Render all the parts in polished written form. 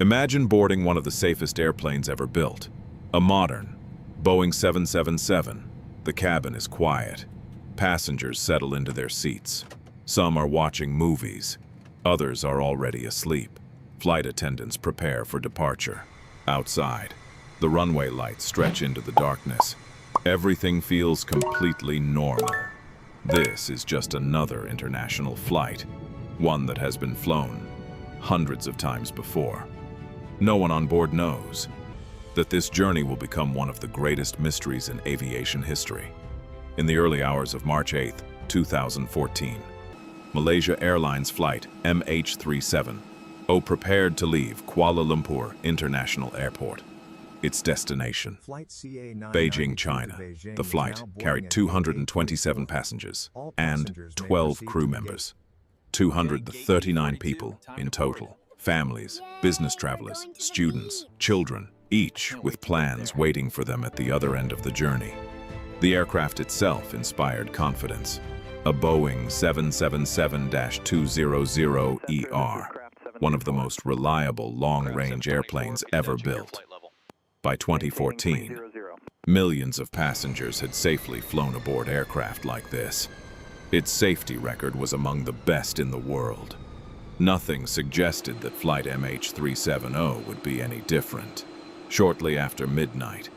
Imagine boarding one of the safest airplanes ever built. A modern Boeing 777. The cabin is quiet. Passengers settle into their seats. Some are watching movies. Others are already asleep. Flight attendants prepare for departure. Outside, the runway lights stretch into the darkness. Everything feels completely normal. This is just another international flight, one that has been flown hundreds of times before. No one on board knows that this journey will become one of the greatest mysteries in aviation history. In the early hours of March 8, 2014, Malaysia Airlines flight MH37 prepared to leave Kuala Lumpur International Airport. Its destination, Beijing, China. The flight carried 227 passengers and 12 crew members. 239 people in total. Families, business travelers, students, children, each with plans waiting for them at the other end of the journey. The aircraft itself inspired confidence. A Boeing 777-200ER, one of the most reliable long-range airplanes ever built. By 2014, millions of passengers had safely flown aboard aircraft like this. Its safety record was among the best in the world. Nothing suggested that flight MH370 would be any different. Shortly after midnight,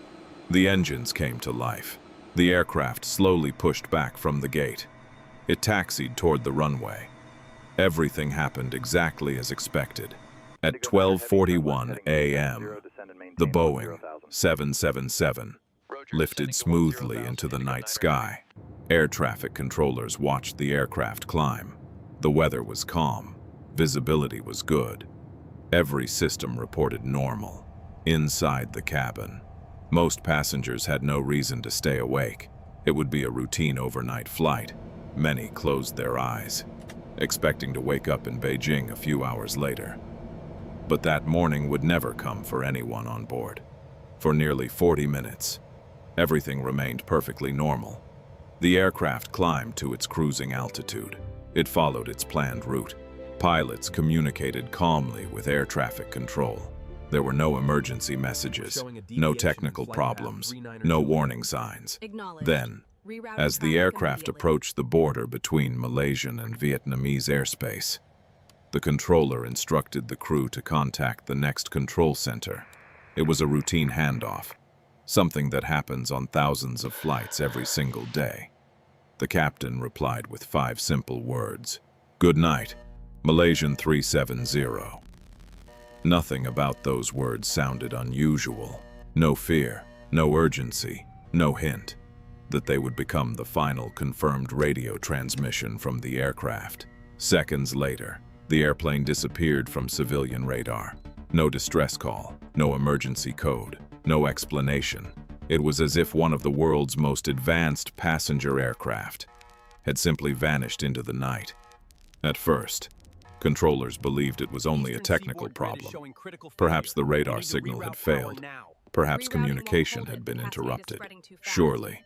the engines came to life. The aircraft slowly pushed back from the gate. It taxied toward the runway. Everything happened exactly as expected. At 12:41 a.m., the Boeing 777 lifted smoothly into the night sky. Air traffic controllers watched the aircraft climb. The weather was calm. Visibility was good. Every system reported normal. Inside the cabin, most passengers had no reason to stay awake. It would be a routine overnight flight. Many closed their eyes, expecting to wake up in Beijing a few hours later. But that morning would never come for anyone on board. For nearly 40 minutes, everything remained perfectly normal. The aircraft climbed to its cruising altitude. It followed its planned route. Pilots communicated calmly with air traffic control. There were no emergency messages, no technical problems, no warning signs. Then, as the aircraft approached the border between Malaysian and Vietnamese airspace, the controller instructed the crew to contact the next control center. It was a routine handoff, something that happens on thousands of flights every single day. The captain replied with 5 simple words: "Good night, Malaysian 370. Nothing about those words sounded unusual. No fear, no urgency, no hint that they would become the final confirmed radio transmission from the aircraft. Seconds later, the airplane disappeared from civilian radar. No distress call, no emergency code, no explanation. It was as if one of the world's most advanced passenger aircraft had simply vanished into the night. At first, controllers believed it was only a technical problem. Perhaps the radar signal had failed. Perhaps communication had been interrupted. Surely,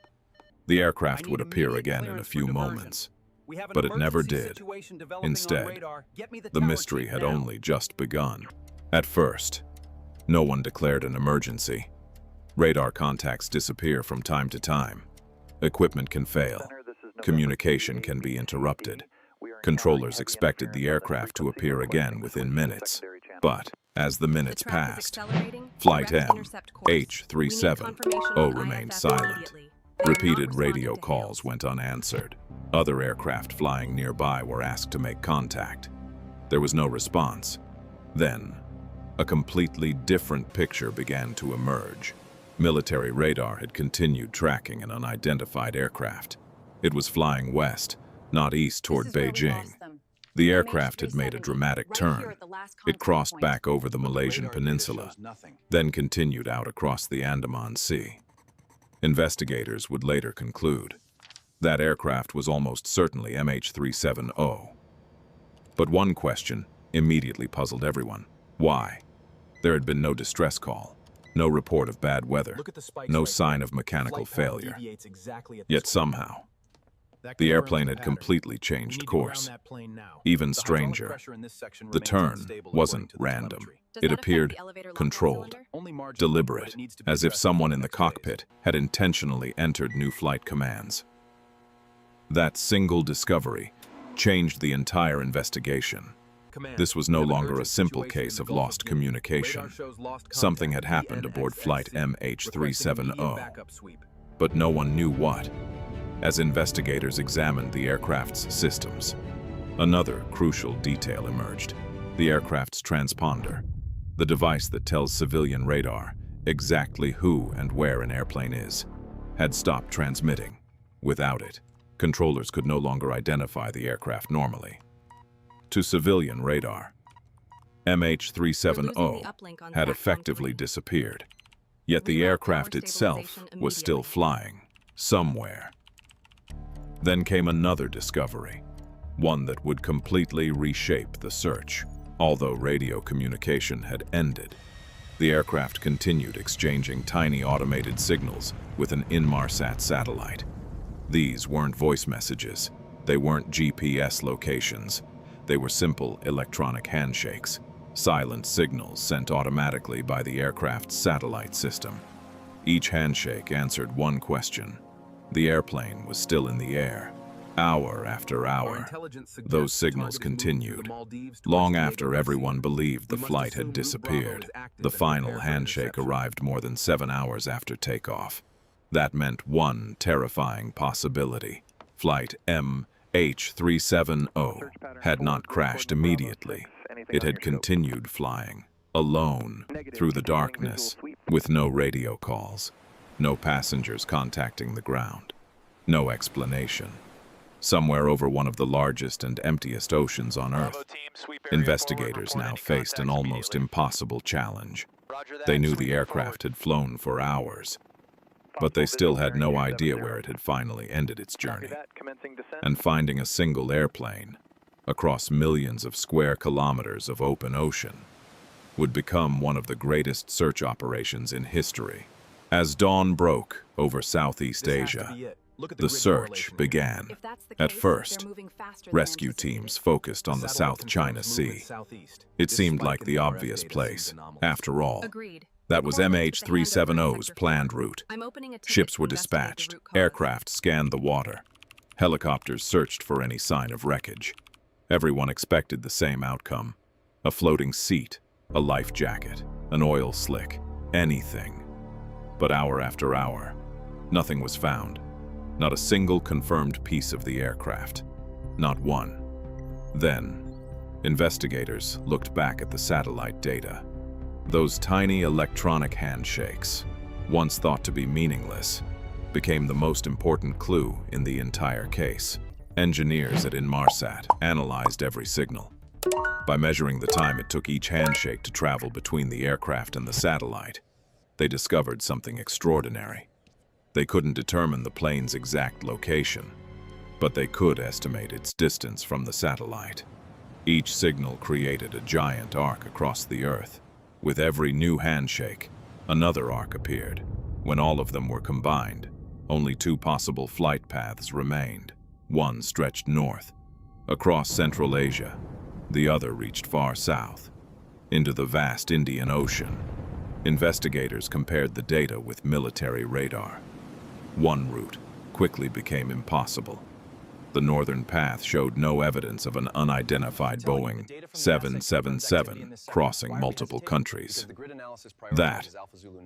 the aircraft would appear again in a few moments. But it never did. Instead, the mystery had only just begun. At first, no one declared an emergency. Radar contacts disappear from time to time. Equipment can fail. Communication can be interrupted. Controllers expected the aircraft to appear again within minutes. But as the minutes passed, Flight MH370 remained silent. Repeated radio calls went unanswered. Other aircraft flying nearby were asked to make contact. There was no response. Then, a completely different picture began to emerge. Military radar had continued tracking an unidentified aircraft. It was flying west, not east toward Beijing. The aircraft had made a dramatic turn. It crossed back over the Malaysian peninsula, then continued out across the Andaman Sea. Investigators would later conclude that aircraft was almost certainly MH370. But one question immediately puzzled everyone. Why? There had been no distress call, no report of bad weather, no sign of mechanical failure. Yet somehow, The airplane had completely changed course. Even stranger, the turn wasn't random. It appeared controlled, deliberate, as if someone in the cockpit had intentionally entered new flight commands. That single discovery changed the entire investigation. This was no longer a simple case of lost communication. Something had happened aboard flight MH370, but no one knew what. As investigators examined the aircraft's systems, another crucial detail emerged: the aircraft's transponder, the device that tells civilian radar exactly who and where an airplane is, had stopped transmitting. Without it, controllers could no longer identify the aircraft normally. To civilian radar, MH370 had effectively disappeared, yet the aircraft itself was still flying, somewhere. Then came another discovery, one that would completely reshape the search. Although radio communication had ended, the aircraft continued exchanging tiny automated signals with an Inmarsat satellite. These weren't voice messages, they weren't GPS locations. They were simple electronic handshakes, silent signals sent automatically by the aircraft's satellite system. Each handshake answered one question. The airplane was still in the air. Hour after hour, those signals continued. Long after everyone believed the flight had disappeared, the final handshake arrived more than 7 hours after takeoff. That meant one terrifying possibility. Flight MH370 had not crashed immediately. It had continued flying, alone, through the darkness, with no radio calls, no passengers contacting the ground, no explanation. Somewhere over one of the largest and emptiest oceans on Earth, investigators now faced an almost impossible challenge. They knew the aircraft had flown for hours, but they still had no idea where it had finally ended its journey. And finding a single airplane across millions of square kilometers of open ocean would become one of the greatest search operations in history. As dawn broke over Southeast Asia, the search began. At first, rescue teams focused on the South China Sea. It seemed like the obvious place. After all, that was MH370's planned route. Ships were dispatched, aircraft scanned the water, helicopters searched for any sign of wreckage. Everyone expected the same outcome: a floating seat, a life jacket, an oil slick, anything. But hour after hour, nothing was found. Not a single confirmed piece of the aircraft. Not one. Then, investigators looked back at the satellite data. Those tiny electronic handshakes, once thought to be meaningless, became the most important clue in the entire case. Engineers at Inmarsat analyzed every signal. By measuring the time it took each handshake to travel between the aircraft and the satellite, they discovered something extraordinary. They couldn't determine the plane's exact location, but they could estimate its distance from the satellite. Each signal created a giant arc across the Earth. With every new handshake, another arc appeared. When all of them were combined, only two possible flight paths remained. One stretched north, across Central Asia. The other reached far south, into the vast Indian Ocean. Investigators compared the data with military radar. One route quickly became impossible. The northern path showed no evidence of an unidentified Boeing 777 crossing multiple countries. That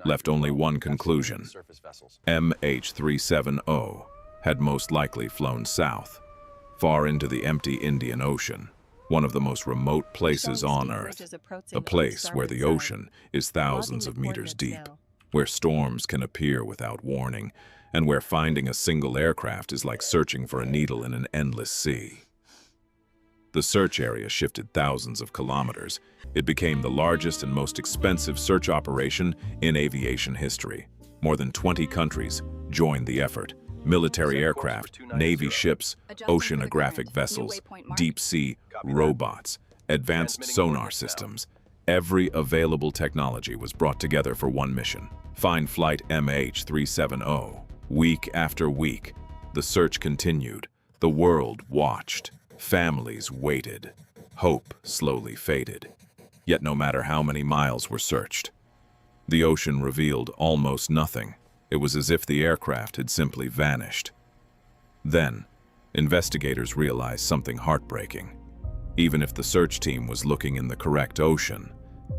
left only one conclusion: MH370 had most likely flown south, far into the empty Indian Ocean, one of the most remote places on Earth, a place where the ocean is thousands of meters deep, where storms can appear without warning, and where finding a single aircraft is like searching for a needle in an endless sea. The search area shifted thousands of kilometers. It became the largest and most expensive search operation in aviation history. More than 20 countries joined the effort. Military aircraft, Navy ships, oceanographic vessels, deep-sea robots, advanced sonar systems. Every available technology was brought together for one mission: find flight MH370. Week after week, the search continued. The world watched. Families waited. Hope slowly faded. Yet no matter how many miles were searched, the ocean revealed almost nothing. It was as if the aircraft had simply vanished. Then, investigators realized something heartbreaking. Even if the search team was looking in the correct ocean,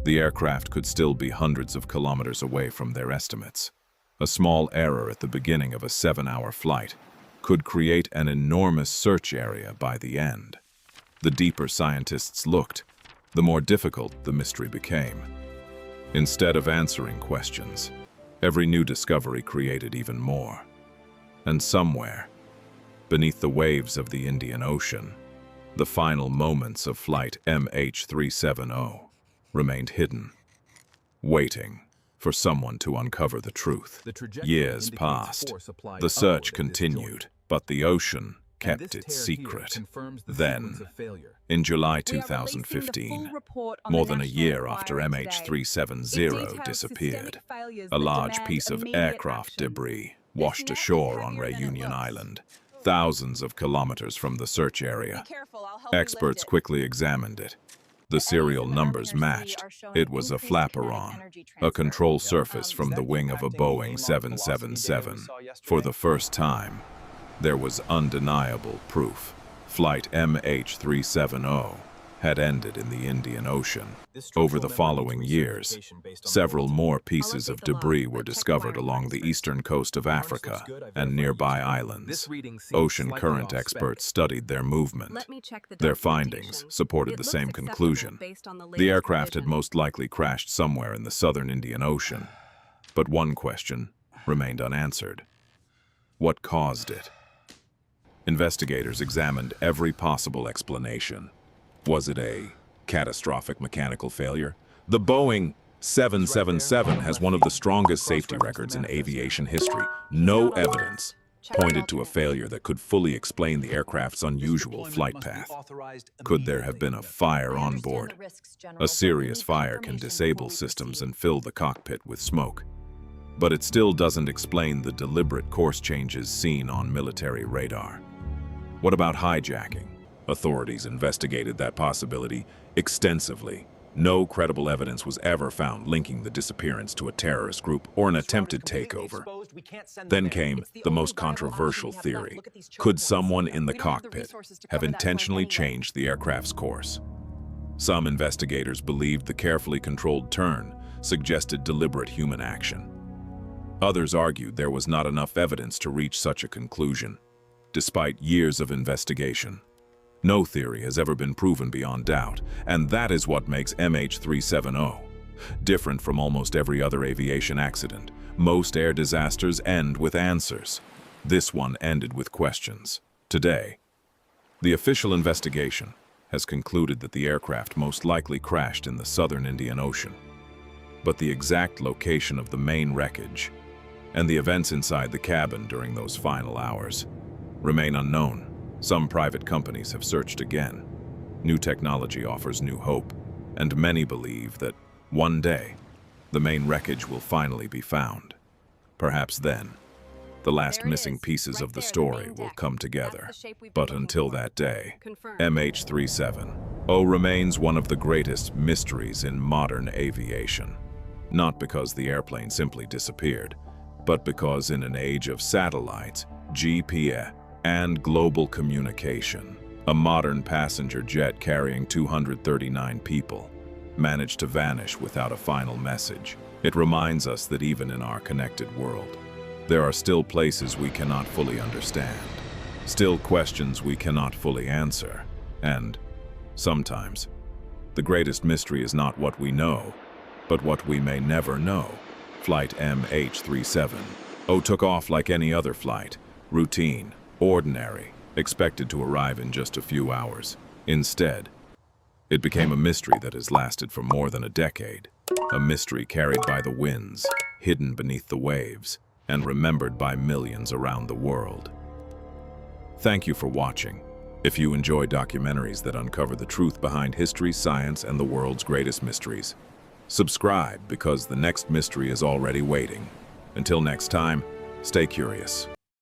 the aircraft could still be hundreds of kilometers away from their estimates. A small error at the beginning of a 7-hour flight could create an enormous search area by the end. The deeper scientists looked, the more difficult the mystery became. Instead of answering questions, every new discovery created even more. And somewhere, beneath the waves of the Indian Ocean, the final moments of flight MH370 remained hidden, waiting for someone to uncover the truth. Years passed. The search continued, but the ocean kept its secret. Then, in July 2015, more than a year after MH370 disappeared, a large piece of aircraft debris washed ashore on Reunion Island, thousands of kilometers from the search area. Experts quickly examined it. The serial numbers matched. It was a flaperon, a control surface from the wing of a Boeing 777. For the first time, there was undeniable proof. Flight MH370 had ended in the Indian Ocean. Over the following years, several more pieces of debris were discovered along the eastern coast of Africa and nearby islands. Ocean current experts studied their movement. Their findings supported the same conclusion. The aircraft had most likely crashed somewhere in the southern Indian Ocean. But one question remained unanswered. What caused it? Investigators examined every possible explanation. Was it a catastrophic mechanical failure? The Boeing 777 has one of the strongest safety records in aviation history. No evidence pointed to a failure that could fully explain the aircraft's unusual flight path. Could there have been a fire on board? A serious fire can disable systems and fill the cockpit with smoke. But it still doesn't explain the deliberate course changes seen on military radar. What about hijacking? Authorities investigated that possibility extensively. No credible evidence was ever found linking the disappearance to a terrorist group or an attempted takeover. Then came the most controversial theory. Could someone in the cockpit have intentionally changed the aircraft's course? Some investigators believed the carefully controlled turn suggested deliberate human action. Others argued there was not enough evidence to reach such a conclusion. Despite years of investigation, no theory has ever been proven beyond doubt, and that is what makes MH370 different from almost every other aviation accident. Most air disasters end with answers. This one ended with questions. Today, the official investigation has concluded that the aircraft most likely crashed in the southern Indian Ocean. But the exact location of the main wreckage and the events inside the cabin during those final hours remain unknown. Some private companies have searched again. New technology offers new hope, and many believe that one day the main wreckage will finally be found. Perhaps then, the last missing pieces of the story will come together. But until that day, MH370 remains one of the greatest mysteries in modern aviation. Not because the airplane simply disappeared, but because in an age of satellites, GPS, and global communication, a modern passenger jet carrying 239 people managed to vanish without a final message. It reminds us that even in our connected world, there are still places we cannot fully understand, still questions we cannot fully answer, and sometimes the greatest mystery is not what we know, but what we may never know. Flight MH370 took off like any other flight, routine, ordinary, expected to arrive in just a few hours. Instead, it became a mystery that has lasted for more than a decade. A mystery carried by the winds, hidden beneath the waves, and remembered by millions around the world. Thank you for watching. If you enjoy documentaries that uncover the truth behind history, science, and the world's greatest mysteries, subscribe because the next mystery is already waiting. Until next time, stay curious.